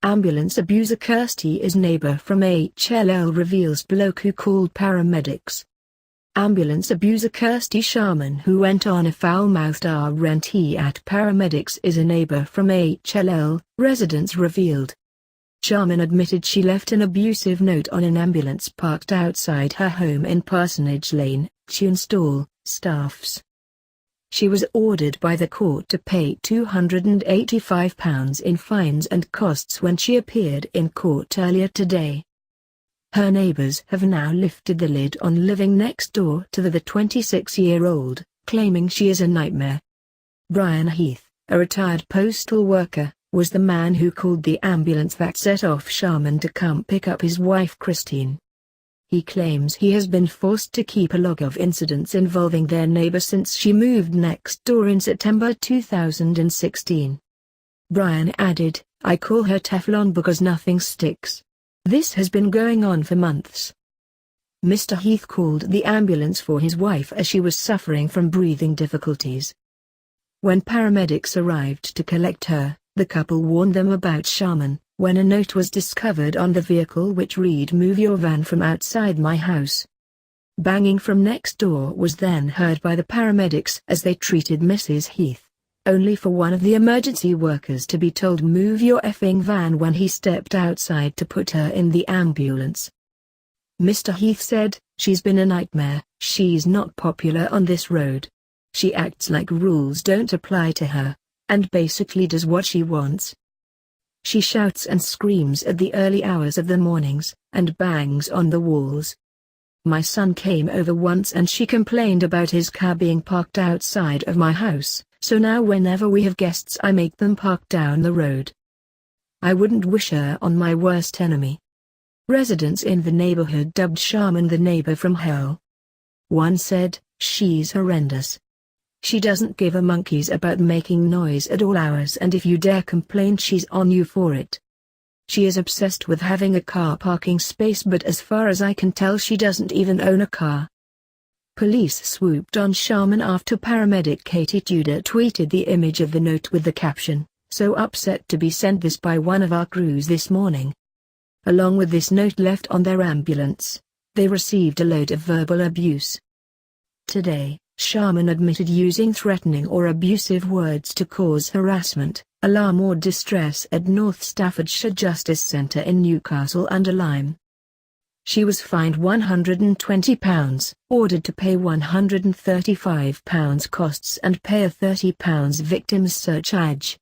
Ambulance abuser Kirsty is neighbour from HLL reveals bloke who called paramedics. Ambulance abuser Kirsty Sharman, who went on a foul-mouthed rant at paramedics, is a neighbour from HLL, residents revealed. Sharman admitted she left an abusive note on an ambulance parked outside her home in Parsonage Lane, Tunstall, Staffs. She was ordered by the court to pay £285 in fines and costs when she appeared in court earlier today. Her neighbours have now lifted the lid on living next door to the 26-year-old, claiming she is a nightmare. Brian Heath, a retired postal worker, was the man who called the ambulance that set off Sharman to come pick up his wife Christine. He claims he has been forced to keep a log of incidents involving their neighbour since she moved next door in September 2016. Brian added, "I call her Teflon because nothing sticks. This has been going on for months." Mr. Heath called the ambulance for his wife as she was suffering from breathing difficulties. When paramedics arrived to collect her, the couple warned them about Sharman, when a note was discovered on the vehicle which read, "Move your van from outside my house." Banging from next door was then heard by the paramedics as they treated Mrs. Heath, only for one of the emergency workers to be told, "Move your effing van," when he stepped outside to put her in the ambulance. Mr. Heath said, "She's been a nightmare, she's not popular on this road. She acts like rules don't apply to her, and basically does what she wants. She shouts and screams at the early hours of the mornings, and bangs on the walls. My son came over once and she complained about his car being parked outside of my house, so now whenever we have guests I make them park down the road. I wouldn't wish her on my worst enemy." Residents in the neighborhood dubbed Sharman the neighbor from hell. One said, "She's horrendous. She doesn't give a monkeys about making noise at all hours, and if you dare complain she's on you for it. She is obsessed with having a car parking space, but as far as I can tell she doesn't even own a car." Police swooped on Sharman after paramedic Katie Tudor tweeted the image of the note with the caption, "So upset to be sent this by one of our crews this morning." Along with this note left on their ambulance, they received a load of verbal abuse. Today, Sharman admitted using threatening or abusive words to cause harassment, alarm or distress at North Staffordshire Justice Centre in Newcastle-under-Lyme. She was fined £120, ordered to pay £135 costs and pay a £30 victims surcharge.